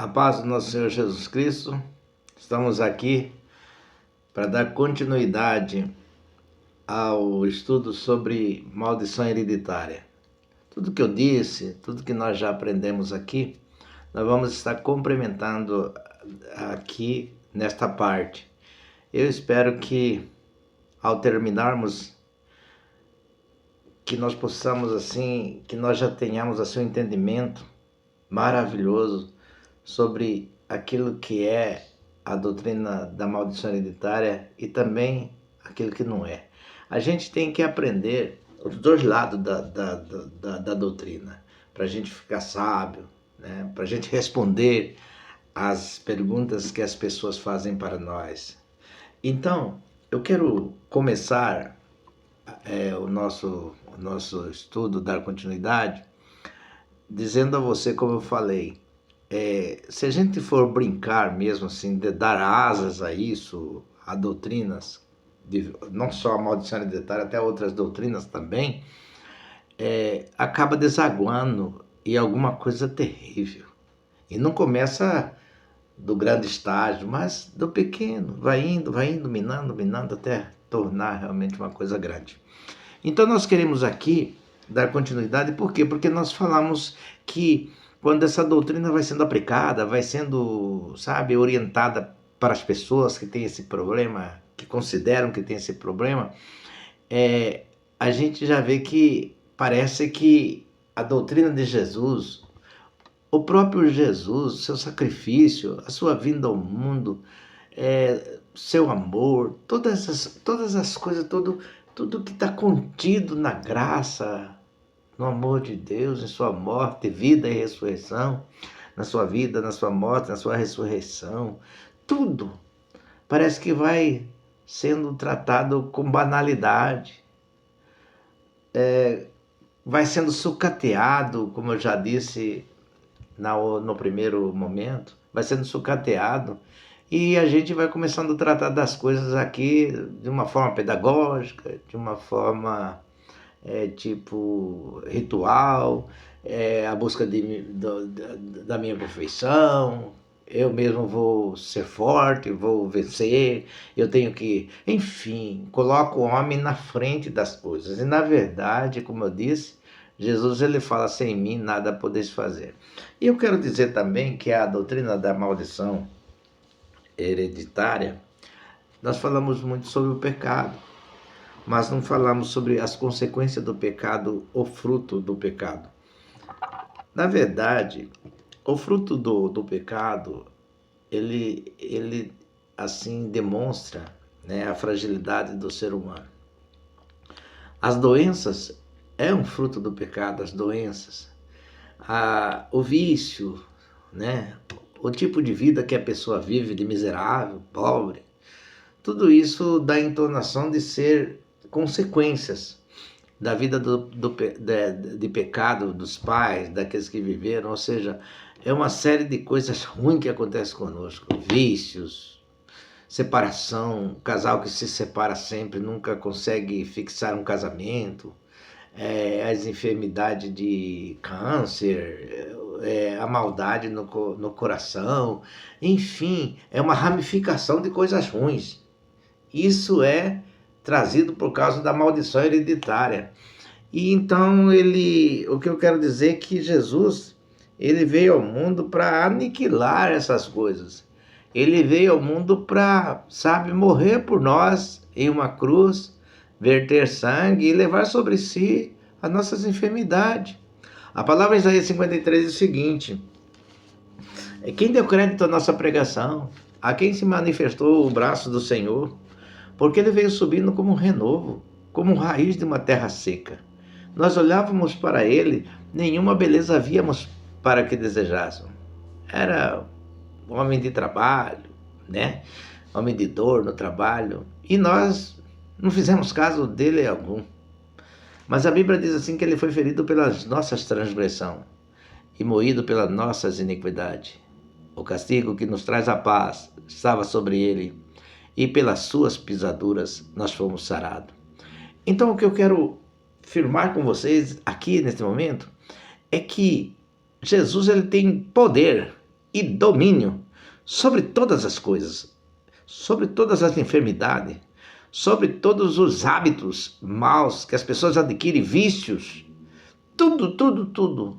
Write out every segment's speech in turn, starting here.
A paz do nosso Senhor Jesus Cristo, estamos aqui para dar continuidade ao estudo sobre maldição hereditária. Tudo que eu disse, tudo que nós já aprendemos aqui, nós vamos estar complementando aqui nesta parte. Eu espero que ao terminarmos, que nós possamos assim, que nós já tenhamos assim um entendimento maravilhoso sobre aquilo que é a doutrina da maldição hereditária e também aquilo que não é. A gente tem que aprender os dois lados da doutrina, para a gente ficar sábio, né? Para a gente responder às perguntas que as pessoas fazem para nós. Então, eu quero começar o nosso estudo, dar continuidade, dizendo a você, como eu falei, se a gente for brincar mesmo assim, de dar asas a isso, a doutrinas, não só a maldição hereditária, até outras doutrinas também, acaba desaguando em alguma coisa terrível. E não começa do grande estágio, mas do pequeno, vai indo, minando, até tornar realmente uma coisa grande. Então nós queremos aqui dar continuidade, por quê? Porque nós falamos que quando essa doutrina vai sendo aplicada, vai sendo, orientada para as pessoas que têm esse problema, que consideram que tem esse problema, a gente já vê que parece que a doutrina de Jesus, o próprio Jesus, seu sacrifício, a sua vinda ao mundo, seu amor, todas as coisas, tudo que está contido na graça, no amor de Deus, em sua morte, vida e ressurreição, na sua vida, na sua morte, na sua ressurreição, tudo parece que vai sendo tratado com banalidade, vai sendo sucateado, como eu já disse no primeiro momento, vai sendo sucateado, e a gente vai começando a tratar das coisas aqui de uma forma pedagógica, de uma forma tipo ritual, a busca da minha perfeição, eu mesmo vou ser forte, vou vencer, eu tenho que, enfim, coloco o homem na frente das coisas. E na verdade, como eu disse, Jesus ele fala, sem mim nada podeis fazer. E eu quero dizer também que a doutrina da maldição hereditária, nós falamos muito sobre o pecado, mas não falamos sobre as consequências do pecado, o fruto do pecado. Na verdade, o fruto do pecado, ele assim demonstra, né, a fragilidade do ser humano. As doenças é um fruto do pecado, as doenças, o vício, né, o tipo de vida que a pessoa vive, de miserável, pobre, tudo isso dá entonação de ser consequências da vida de pecado dos pais, daqueles que viveram, ou seja, é uma série de coisas ruins que acontecem conosco, vícios, separação, casal que se separa sempre, nunca consegue fixar um casamento, as enfermidades de câncer, a maldade no coração, enfim, é uma ramificação de coisas ruins. Isso é trazido por causa da maldição hereditária. E então o que eu quero dizer é que Jesus, ele veio ao mundo para aniquilar essas coisas. Ele veio ao mundo para, morrer por nós em uma cruz, verter sangue e levar sobre si as nossas enfermidades. A palavra Isaías 53 diz o seguinte: quem deu crédito à nossa pregação? A quem se manifestou o braço do Senhor? Porque ele veio subindo como um renovo, como raiz de uma terra seca. Nós olhávamos para ele, nenhuma beleza víamos para que desejássemos. Era um homem de trabalho, né? Homem de dor no trabalho. E nós não fizemos caso dele algum. Mas a Bíblia diz assim que ele foi ferido pelas nossas transgressões e moído pelas nossas iniquidades. O castigo que nos traz a paz estava sobre ele, e pelas suas pisaduras nós fomos sarados. Então o que eu quero afirmar com vocês aqui neste momento é que Jesus ele tem poder e domínio sobre todas as coisas, sobre todas as enfermidades, sobre todos os hábitos maus que as pessoas adquirem, vícios, tudo, tudo, tudo.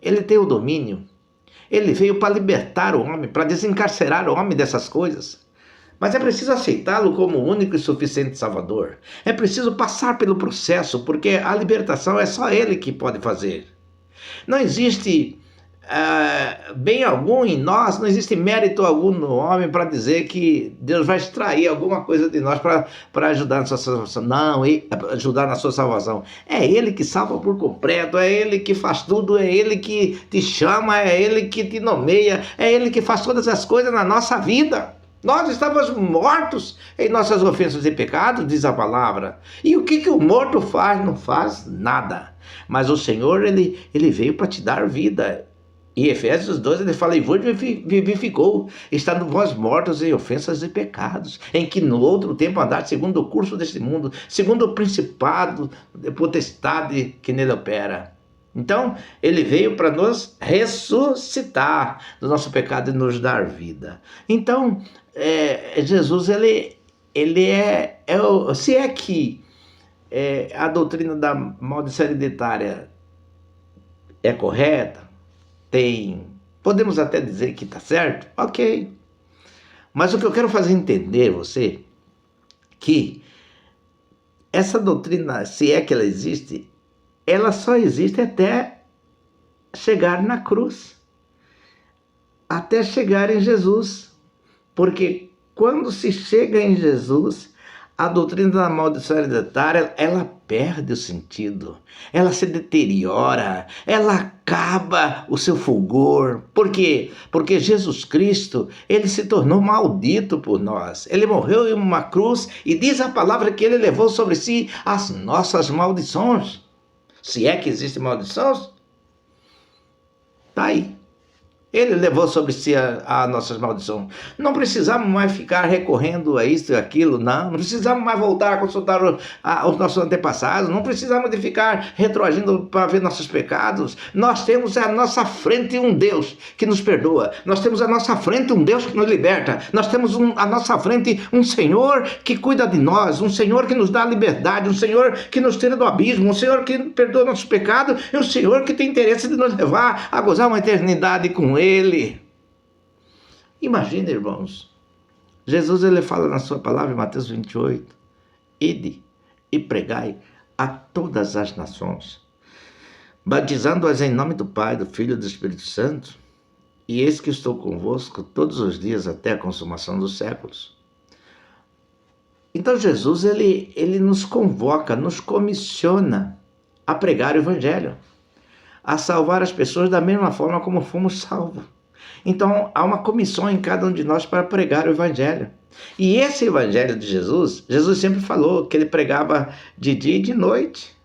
Ele tem o domínio. Ele veio para libertar o homem, para desencarcerar o homem dessas coisas. Mas é preciso aceitá-lo como o único e suficiente Salvador. É preciso passar pelo processo, porque a libertação é só Ele que pode fazer. Não existe bem algum em nós, não existe mérito algum no homem para dizer que Deus vai extrair alguma coisa de nós para ajudar na sua salvação. Não, ajudar na sua salvação. É Ele que salva por completo, é Ele que faz tudo, é Ele que te chama, é Ele que te nomeia, é Ele que faz todas as coisas na nossa vida. Nós estávamos mortos em nossas ofensas e pecados, diz a palavra. E o que o morto faz? Não faz nada. Mas o Senhor, Ele veio para te dar vida. Em Efésios 2 ele fala, e vos vivificou, estando vós mortos em ofensas e pecados, em que no outro tempo andaste segundo o curso deste mundo, segundo o principado de potestade que nele opera. Então, ele veio para nos ressuscitar do nosso pecado e nos dar vida. Então, Jesus, se é que a doutrina da maldição hereditária é correta, podemos até dizer que está certo, ok. Mas o que eu quero fazer entender você, que essa doutrina, se é que ela existe, ela só existe até chegar na cruz, até chegar em Jesus. Porque quando se chega em Jesus, a doutrina da maldição hereditária, ela perde o sentido, ela se deteriora, ela acaba o seu fulgor. Por quê? Porque Jesus Cristo, ele se tornou maldito por nós. Ele morreu em uma cruz e diz a palavra que ele levou sobre si as nossas maldições. Se é que existe maldições, está aí. Ele levou sobre si a nossas maldições. Não precisamos mais ficar recorrendo a isso e aquilo, não. Não precisamos mais voltar a consultar os nossos antepassados. Não precisamos de ficar retroagindo para ver nossos pecados. Nós temos à nossa frente um Deus que nos perdoa. Nós temos à nossa frente um Deus que nos liberta. Nós temos à nossa frente um Senhor que cuida de nós. Um Senhor que nos dá liberdade. Um Senhor que nos tira do abismo. Um Senhor que perdoa nossos pecados. E um Senhor que tem interesse de nos levar a gozar uma eternidade com Ele. Imagina, irmãos, Jesus ele fala na sua palavra em Mateus 28, ide e pregai a todas as nações, batizando-as em nome do Pai, do Filho e do Espírito Santo, e eis que estou convosco todos os dias até a consumação dos séculos. Então Jesus ele nos convoca, nos comissiona a pregar o Evangelho, a salvar as pessoas da mesma forma como fomos salvos. Então, há uma comissão em cada um de nós para pregar o Evangelho. E esse Evangelho de Jesus, Jesus sempre falou que ele pregava de dia e de noite.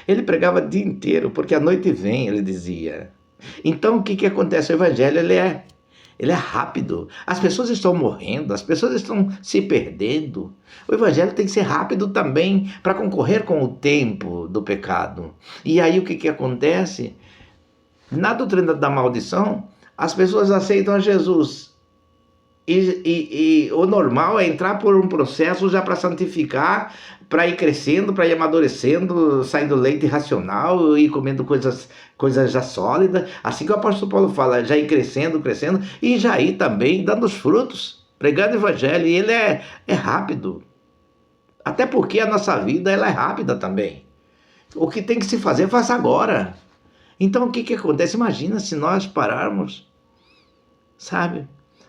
Ele pregava o dia inteiro, porque a noite vem, ele dizia. Então, o que acontece? O Evangelho, ele é rápido. As pessoas estão morrendo, as pessoas estão se perdendo. O Evangelho tem que ser rápido também para concorrer com o tempo do pecado. E aí o que acontece? Na doutrina da maldição, as pessoas aceitam a Jesus. E o normal é entrar por um processo já para santificar, para ir crescendo, para ir amadurecendo, saindo leite racional e comendo coisas já sólidas. Assim que o apóstolo Paulo fala, já ir crescendo, e já ir também dando os frutos, pregando o Evangelho. E ele é rápido. Até porque a nossa vida ela é rápida também. O que tem que se fazer, faça agora. Então o que acontece? Imagina se nós pararmos, sabe?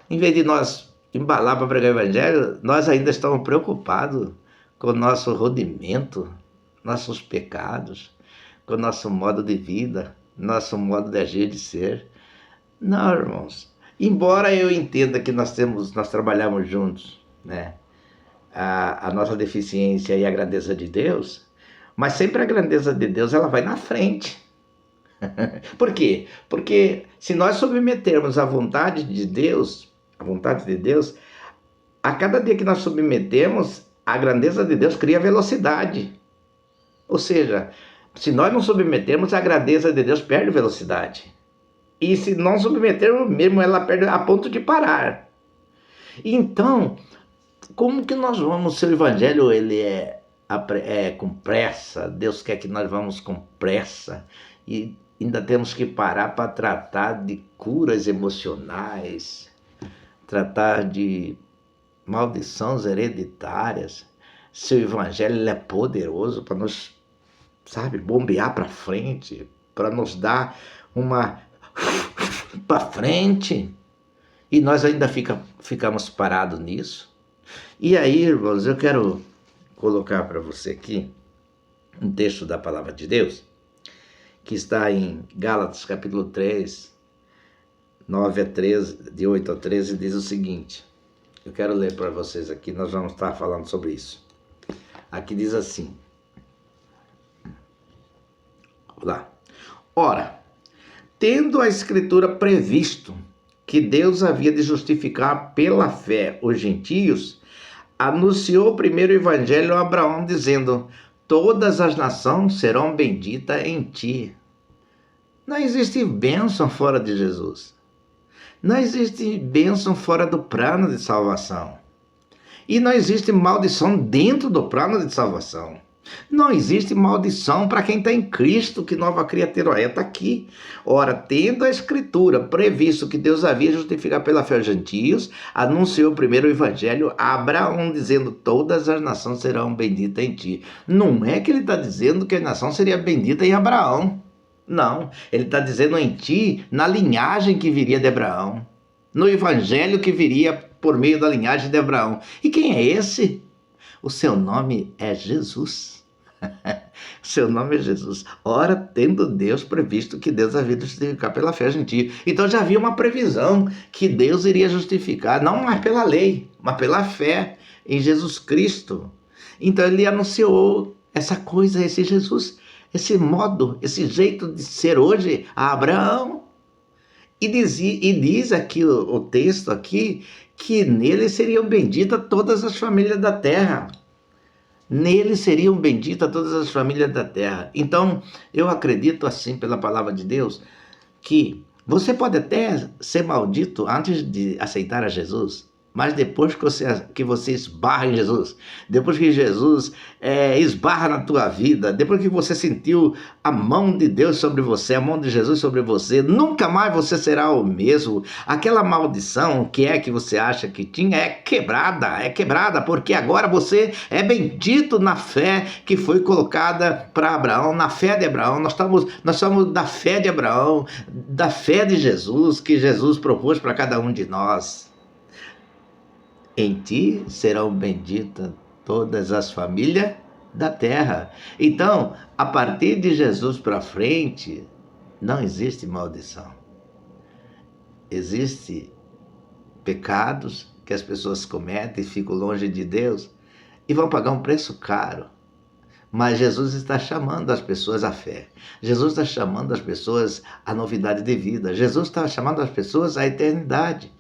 Em vez de nós embalar para pregar o Evangelho, nós ainda estamos preocupados com o nosso rodimento, nossos pecados, com o nosso modo de vida, nosso modo de agir, de ser. Não, irmãos. Embora eu entenda que nós trabalhamos juntos, né? A nossa deficiência e a grandeza de Deus, mas sempre a grandeza de Deus ela vai na frente. Por quê? Porque se nós submetermos a vontade de Deus, a cada dia que nós submetemos, a grandeza de Deus cria velocidade. Ou seja, se nós não submetermos, a grandeza de Deus perde velocidade. E se não submeter, mesmo ela perde a ponto de parar. Então, como que nós vamos, se o evangelho ele é com pressa, Deus quer que nós vamos com pressa, e ainda temos que parar para tratar de curas emocionais, tratar de maldições hereditárias, se o evangelho ele é poderoso para nos, sabe, bombear para frente, para nos dar uma para frente, e nós ainda ficamos parados nisso. E aí, irmãos, eu quero colocar para você aqui um texto da palavra de Deus, que está em Gálatas capítulo 3, 9 a 13, de 8 a 13, diz o seguinte. Eu quero ler para vocês aqui, nós vamos estar falando sobre isso. Aqui diz assim. Vamos lá. Ora, tendo a Escritura previsto que Deus havia de justificar pela fé os gentios, anunciou primeiro o evangelho a Abraão, dizendo: todas as nações serão benditas em ti. Não existe bênção fora de Jesus. Não existe bênção fora do plano de salvação. E não existe maldição dentro do plano de salvação. Não existe maldição para quem está em Cristo, que nova criatura é, está aqui. Ora, tendo a Escritura previsto que Deus havia justificado pela fé aos gentios, anunciou primeiro o evangelho a Abraão, dizendo: todas as nações serão benditas em ti. Não é que ele está dizendo que a nação seria bendita em Abraão. Não, ele está dizendo em ti, na linhagem que viria de Abraão, no evangelho que viria por meio da linhagem de Abraão. E quem é esse? O seu nome é Jesus. Seu nome é Jesus. Ora, tendo Deus previsto que Deus havia de justificar pela fé gentil. Então já havia uma previsão que Deus iria justificar, não mais pela lei, mas pela fé em Jesus Cristo. Então ele anunciou essa coisa, esse Jesus, esse modo, esse jeito de ser hoje a Abraão. E diz aqui o texto aqui, que nele seriam benditas todas as famílias da terra. Nele seriam benditas todas as famílias da terra. Então, eu acredito assim, pela palavra de Deus, que você pode até ser maldito antes de aceitar a Jesus, mas depois que você esbarra em Jesus, depois que Jesus esbarra na tua vida, depois que você sentiu a mão de Deus sobre você, a mão de Jesus sobre você, nunca mais você será o mesmo. Aquela maldição que você acha que tinha é quebrada, porque agora você é bendito na fé que foi colocada para Abraão, na fé de Abraão. Nós somos da fé de Abraão, da fé de Jesus, que Jesus propôs para cada um de nós. Em ti serão benditas todas as famílias da terra. Então, a partir de Jesus para frente, não existe maldição. Existem pecados que as pessoas cometem, ficam longe de Deus e vão pagar um preço caro. Mas Jesus está chamando as pessoas à fé. Jesus está chamando as pessoas à novidade de vida. Jesus está chamando as pessoas à eternidade.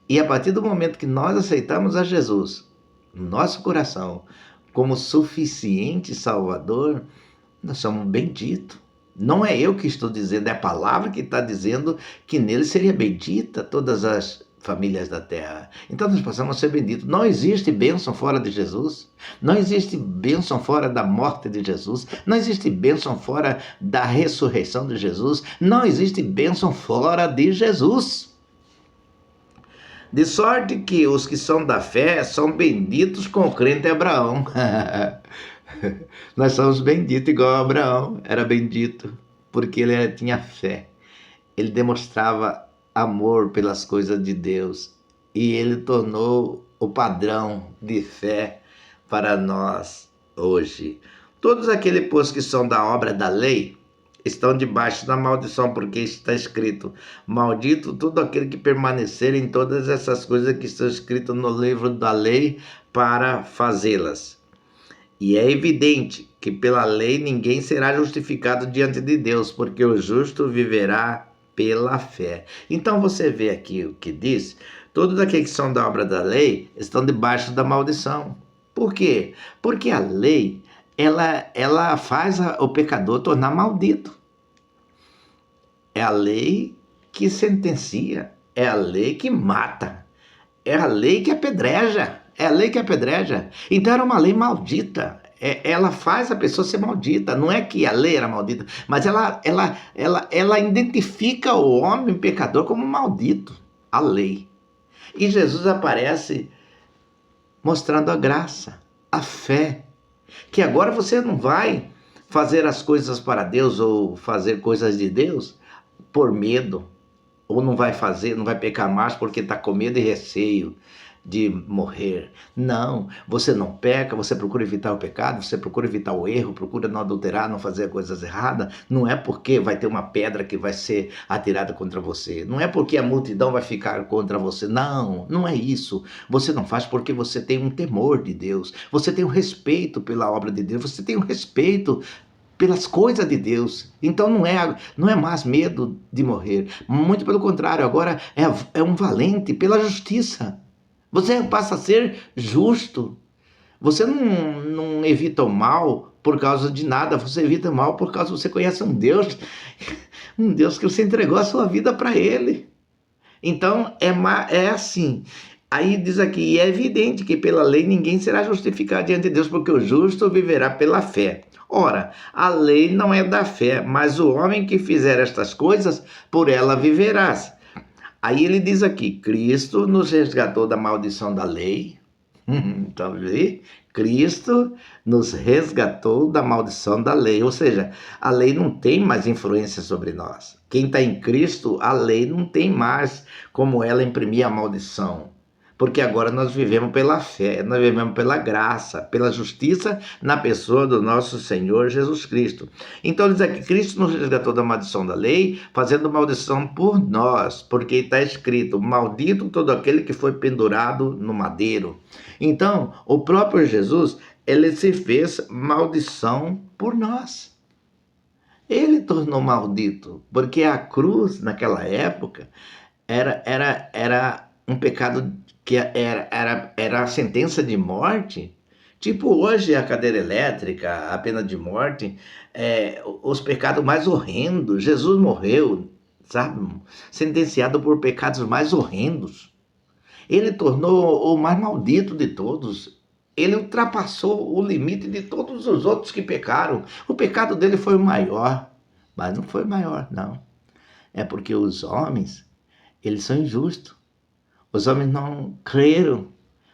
E a partir do momento que nós aceitamos a Jesus no nosso coração como suficiente Salvador, nós somos benditos. Não é eu que estou dizendo, é a palavra que está dizendo que nele seria bendita todas as famílias da terra. Então nós passamos a ser benditos. Não existe bênção fora de Jesus. Não existe bênção fora da morte de Jesus. Não existe bênção fora da ressurreição de Jesus. Não existe bênção fora de Jesus. De sorte que os que são da fé são benditos com o crente Abraão. Nós somos benditos igual a Abraão. Era bendito porque ele tinha fé. Ele demonstrava amor pelas coisas de Deus. E ele tornou o padrão de fé para nós hoje. Todos aqueles, pois, que são da obra da lei, estão debaixo da maldição, porque está escrito: maldito todo aquele que permanecer em todas essas coisas que estão escritas no livro da lei para fazê-las. E é evidente que pela lei ninguém será justificado diante de Deus, porque o justo viverá pela fé. Então você vê aqui o que diz: todos aqueles que são da obra da lei estão debaixo da maldição. Por quê? Porque a lei ela faz o pecador tornar maldito. É a lei que sentencia, é a lei que mata, é a lei que apedreja, é a lei que apedreja. Então era uma lei maldita. Ela faz a pessoa ser maldita. Não é que a lei era maldita, mas ela identifica o homem pecador como maldito, a lei. E Jesus aparece mostrando a graça, a fé, que agora você não vai fazer as coisas para Deus ou fazer coisas de Deus por medo, ou não vai fazer, não vai pecar mais porque está com medo e receio de morrer. Não, você não peca, você procura evitar o pecado, você procura evitar o erro, procura não adulterar, não fazer coisas erradas. Não é porque vai ter uma pedra que vai ser atirada contra você. Não é porque a multidão vai ficar contra você. Não, não é isso. Você não faz porque você tem um temor de Deus. Você tem um respeito pela obra de Deus. Você tem um respeito pelas coisas de Deus. Então não é mais medo de morrer. Muito pelo contrário, agora é um valente pela justiça. Você passa a ser justo. Você não evita o mal por causa de nada. Você evita o mal por causa que você conhece um Deus que você entregou a sua vida para Ele. Então é assim. Aí diz aqui, e é evidente que pela lei ninguém será justificado diante de Deus, porque o justo viverá pela fé. Ora, a lei não é da fé, mas o homem que fizer estas coisas, por ela viverás. Aí ele diz aqui, Cristo nos resgatou da maldição da lei. Então, Cristo nos resgatou da maldição da lei. Ou seja, a lei não tem mais influência sobre nós. Quem está em Cristo, a lei não tem mais como ela imprimir a maldição. Porque agora nós vivemos pela fé, nós vivemos pela graça, pela justiça na pessoa do nosso Senhor Jesus Cristo. Então diz aqui, Cristo nos resgatou da maldição da lei, fazendo maldição por nós, porque está escrito, maldito todo aquele que foi pendurado no madeiro. Então, o próprio Jesus, ele se fez maldição por nós. Ele tornou maldito, porque a cruz, naquela época, era um pecado que era a sentença de morte. Tipo hoje a cadeira elétrica, a pena de morte, os pecados mais horrendos. Jesus morreu, sabe, sentenciado por pecados mais horrendos. Ele tornou o mais maldito de todos. Ele ultrapassou o limite de todos os outros que pecaram. O pecado dele foi o maior, mas não foi maior, não. É porque os homens, eles são injustos. Os homens não creram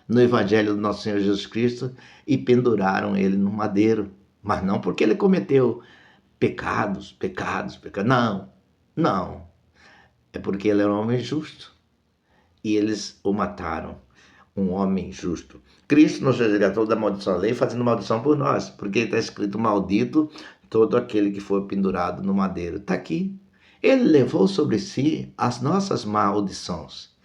no evangelho do nosso Senhor Jesus Cristo e penduraram ele no madeiro. Mas não porque ele cometeu pecados. Não. É porque ele era um homem justo. E eles o mataram, um homem justo. Cristo nos resgatou da maldição da lei, fazendo maldição por nós. Porque está escrito, maldito todo aquele que for pendurado no madeiro. Está aqui. Ele levou sobre si as nossas maldições,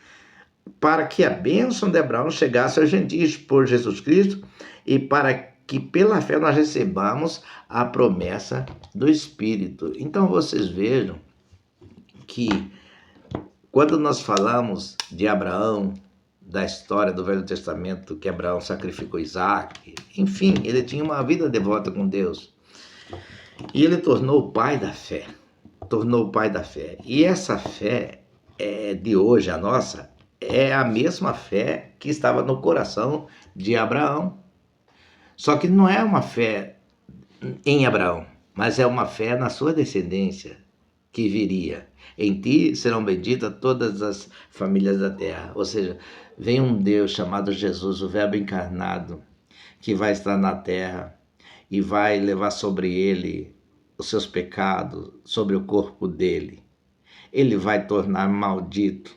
para que a bênção de Abraão chegasse aos gentios por Jesus Cristo e para que pela fé nós recebamos a promessa do Espírito. Então vocês vejam que quando nós falamos de Abraão, da história do Velho Testamento, que Abraão sacrificou Isaac, enfim, ele tinha uma vida devota com Deus. E ele tornou o pai da fé. E essa fé de hoje, a nossa, é a mesma fé que estava no coração de Abraão. Só que não é uma fé em Abraão, mas é uma fé na sua descendência que viria. Em ti serão benditas todas as famílias da terra. Ou seja, vem um Deus chamado Jesus, o Verbo encarnado, que vai estar na terra e vai levar sobre ele os seus pecados, sobre o corpo dele. Ele vai tornar maldito,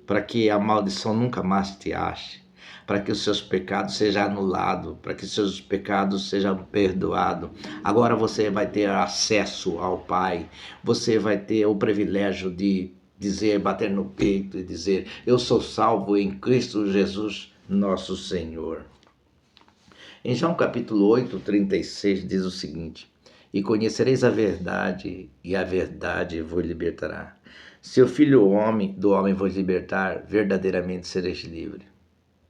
para que a maldição nunca mais te ache, para que os seus pecados sejam anulados, para que os seus pecados sejam perdoados. Agora você vai ter acesso ao Pai, você vai ter o privilégio de dizer, bater no peito e dizer, eu sou salvo em Cristo Jesus, nosso Senhor. Em João capítulo 8, 36 diz o seguinte, e conhecereis a verdade, e a verdade vos libertará. Se o Filho do homem vos libertar, verdadeiramente sereis livres.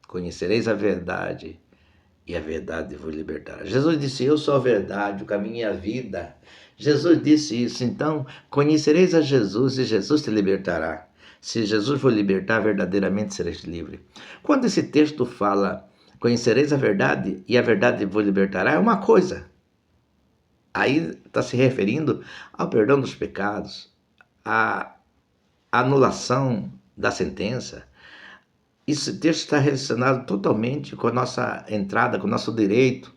Conhecereis a verdade, e a verdade vos libertará. Jesus disse, eu sou a verdade, o caminho e a vida. Jesus disse isso, então conhecereis a Jesus e Jesus te libertará. Se Jesus for libertar, verdadeiramente sereis livre. Quando esse texto fala, conhecereis a verdade e a verdade vos libertará, é uma coisa. Aí está se referindo ao perdão dos pecados, à anulação da sentença. Esse texto está relacionado totalmente com a nossa entrada, com o nosso direito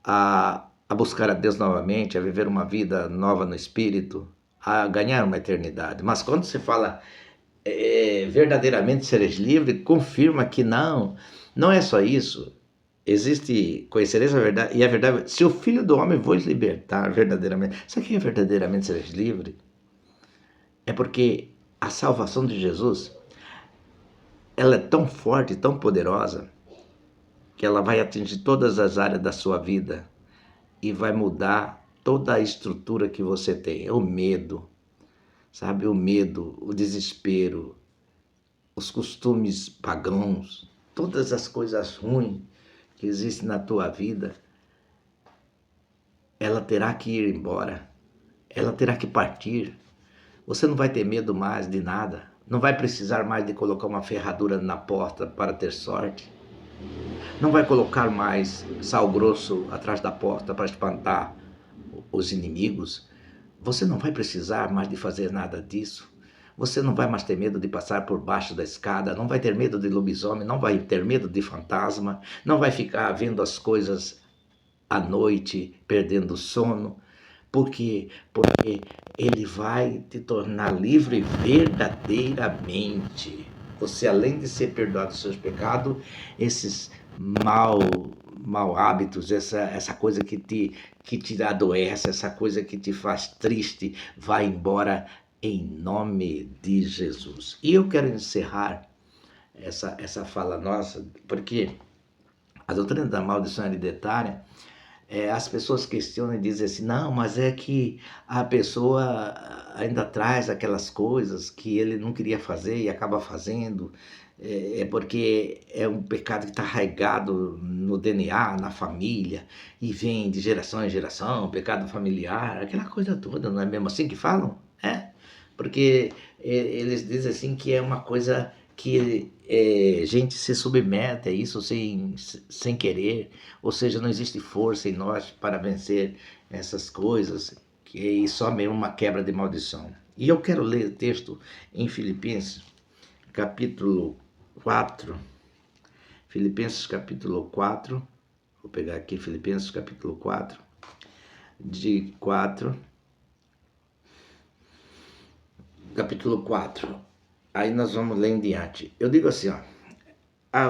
a buscar a Deus novamente, a viver uma vida nova no Espírito, a ganhar uma eternidade. Mas quando se fala verdadeiramente seres livre, confirma que não é só isso. Existe, conhecereis a verdade, e a verdade, se o Filho do Homem vos libertar verdadeiramente, sabe o que é verdadeiramente seres livre? É porque a salvação de Jesus, ela é tão forte, tão poderosa, que ela vai atingir todas as áreas da sua vida e vai mudar toda a estrutura que você tem. O medo, sabe? O medo, o desespero, os costumes pagãos, todas as coisas ruins que existem na tua vida, ela terá que ir embora. Ela terá que partir. Você não vai ter medo mais de nada. Não vai precisar mais de colocar uma ferradura na porta para ter sorte. Não vai colocar mais sal grosso atrás da porta para espantar os inimigos. Você não vai precisar mais de fazer nada disso. Você não vai mais ter medo de passar por baixo da escada, não vai ter medo de lobisomem, não vai ter medo de fantasma, não vai ficar vendo as coisas à noite, perdendo o sono. Por quê? Porque ele vai te tornar livre verdadeiramente. Você, além de ser perdoado dos seus pecados, esses mal hábitos, essa coisa que te adoece, essa coisa que te faz triste, vai embora em nome de Jesus. E eu quero encerrar essa fala nossa, porque a doutrina da maldição hereditária, as pessoas questionam e dizem assim, não, mas é que a pessoa ainda traz aquelas coisas que ele não queria fazer e acaba fazendo, porque é um pecado que está arraigado no DNA, na família, e vem de geração em geração, pecado familiar, aquela coisa toda, não é mesmo assim que falam? Porque eles dizem assim que é uma coisa que gente se submete a isso sem querer, ou seja, não existe força em nós para vencer essas coisas, que é só mesmo uma quebra de maldição. E eu quero ler o texto em Filipenses, capítulo 4, Filipenses capítulo 4, vou pegar aqui Filipenses capítulo 4, de 4, capítulo 4, aí nós vamos ler em diante. Eu digo assim,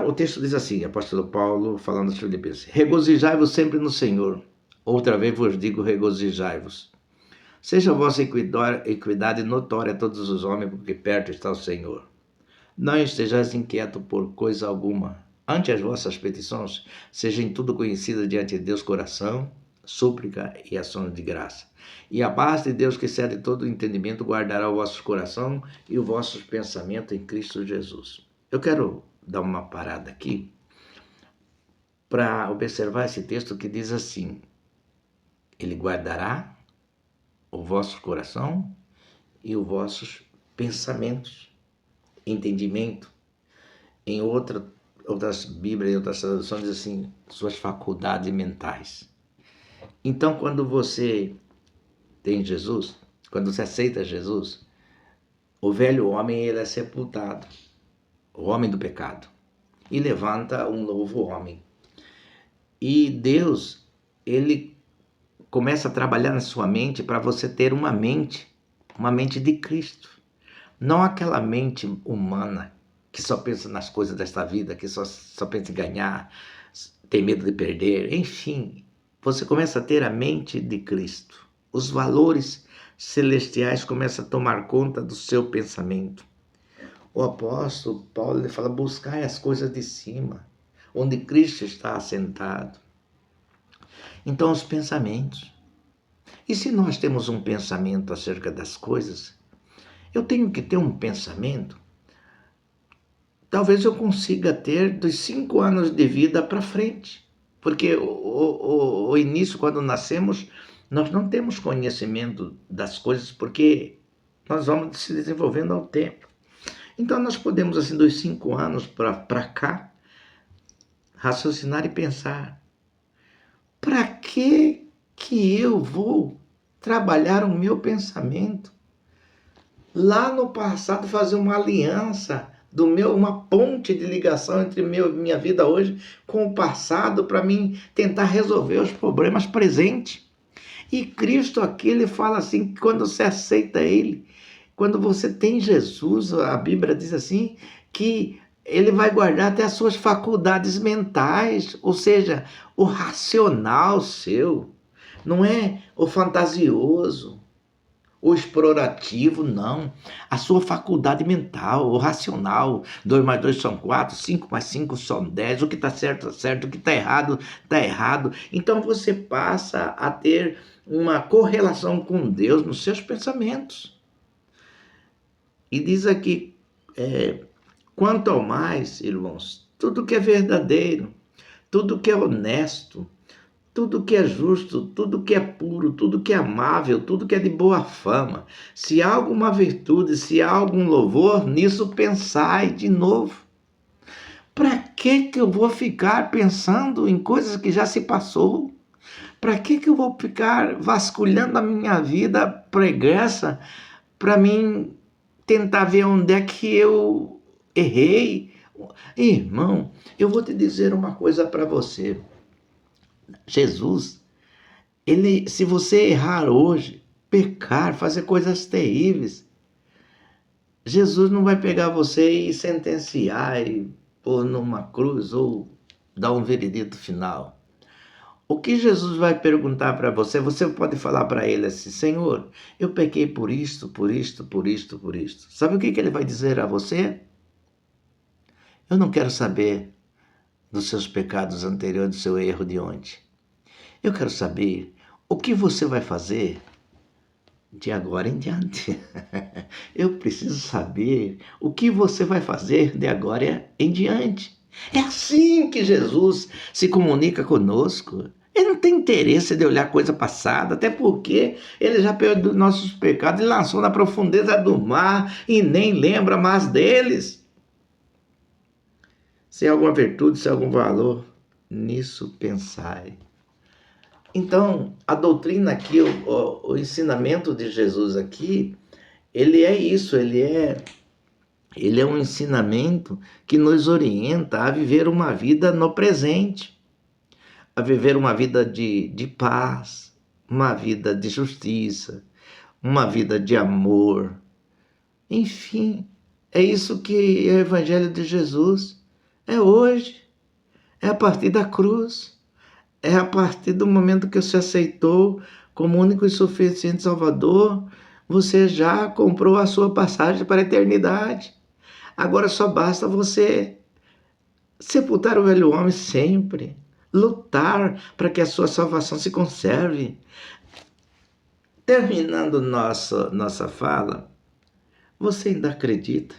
o texto diz assim, apóstolo Paulo falando aos Filipenses, regozijai-vos sempre no Senhor, outra vez vos digo regozijai-vos. Seja a vossa equidade notória a todos os homens, porque perto está o Senhor. Não estejais inquieto por coisa alguma. Ante as vossas petições, sejam em tudo conhecidas diante de Deus coração, súplica e ações de graça. E a paz de Deus, que excede todo o entendimento, guardará o vosso coração e o vosso pensamento em Cristo Jesus. Eu quero dar uma parada aqui para observar esse texto que diz assim, ele guardará o vosso coração e os vossos pensamentos, entendimento. Em outras Bíblias e outras traduções diz assim, suas faculdades mentais. Então, quando você tem Jesus, quando você aceita Jesus, o velho homem ele é sepultado, o homem do pecado, e levanta um novo homem. E Deus, ele começa a trabalhar na sua mente para você ter uma mente de Cristo. Não aquela mente humana que só pensa nas coisas desta vida, que só pensa em ganhar, tem medo de perder, enfim. Você começa a ter a mente de Cristo. Os valores celestiais começam a tomar conta do seu pensamento. O apóstolo Paulo ele fala, buscai as coisas de cima, onde Cristo está assentado. Então, os pensamentos. E se nós temos um pensamento acerca das coisas, eu tenho que ter um pensamento, talvez eu consiga ter dos 5 anos de vida para frente. Porque o início, quando nascemos, nós não temos conhecimento das coisas, porque nós vamos se desenvolvendo ao tempo. Então nós podemos, assim, dos 5 anos para cá, raciocinar e pensar: para que eu vou trabalhar o meu pensamento? Lá no passado, fazer uma aliança uma ponte de ligação entre minha vida hoje com o passado, para mim tentar resolver os problemas presentes. E Cristo aqui, ele fala assim, que quando você aceita ele, quando você tem Jesus, a Bíblia diz assim, que ele vai guardar até as suas faculdades mentais, ou seja, o racional seu, não é o fantasioso, o explorativo, não. A sua faculdade mental, o racional. 2 mais 2 são 4, 5 mais 5 são 10. O que está certo, está certo. O que está errado, está errado. Então você passa a ter uma correlação com Deus nos seus pensamentos. E diz aqui, quanto ao mais, irmãos, tudo que é verdadeiro, tudo que é honesto, tudo que é justo, tudo que é puro, tudo que é amável, tudo que é de boa fama, se há alguma virtude, se há algum louvor, nisso pensai de novo. Para que eu vou ficar pensando em coisas que já se passou? Para que eu vou ficar vasculhando a minha vida pregressa para mim tentar ver onde é que eu errei? Irmão, eu vou te dizer uma coisa para você. Jesus, se você errar hoje, pecar, fazer coisas terríveis, Jesus não vai pegar você e sentenciar e pôr numa cruz ou dar um veredito final. O que Jesus vai perguntar para você, você pode falar para ele assim: Senhor, eu pequei por isto, por isto, por isto, por isto. Sabe o que ele vai dizer a você? Eu não quero saber dos seus pecados anteriores, do seu erro de ontem. Eu quero saber o que você vai fazer de agora em diante. Eu preciso saber o que você vai fazer de agora em diante. É assim que Jesus se comunica conosco. Ele não tem interesse de olhar coisa passada, até porque ele já perdoou nossos pecados e lançou na profundeza do mar e nem lembra mais deles. Se há alguma virtude, se há algum valor, nisso pensai. Então, a doutrina aqui, o ensinamento de Jesus aqui, ele é isso, ele é um ensinamento que nos orienta a viver uma vida no presente, a viver uma vida de paz, uma vida de justiça, uma vida de amor. Enfim, é isso que é o Evangelho de Jesus. É hoje, é a partir da cruz. É a partir do momento que você aceitou como único e suficiente Salvador, você já comprou a sua passagem para a eternidade. Agora só basta você sepultar o velho homem sempre, lutar para que a sua salvação se conserve. Terminando nossa fala, você ainda acredita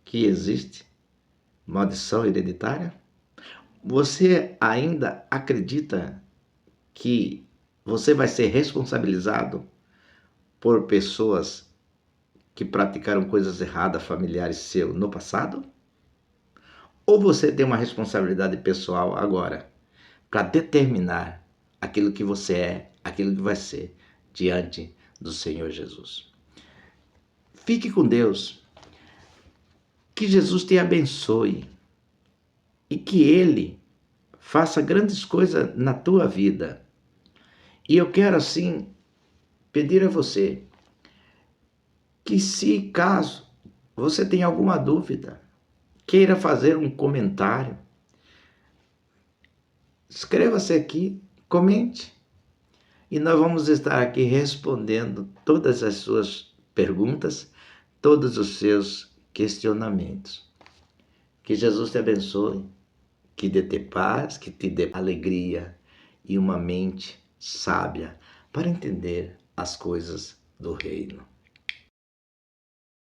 que existe maldição hereditária? Você ainda acredita que você vai ser responsabilizado por pessoas que praticaram coisas erradas familiares seu no passado? Ou você tem uma responsabilidade pessoal agora para determinar aquilo que você é, aquilo que vai ser diante do Senhor Jesus? Fique com Deus, que Jesus te abençoe e que Ele faça grandes coisas na tua vida. E eu quero assim pedir a você que, se caso você tenha alguma dúvida, queira fazer um comentário, inscreva-se aqui, comente, e nós vamos estar aqui respondendo todas as suas perguntas, todos os seus questionamentos. Que Jesus te abençoe, que dê paz, que te dê alegria e uma mente sábia para entender as coisas do reino.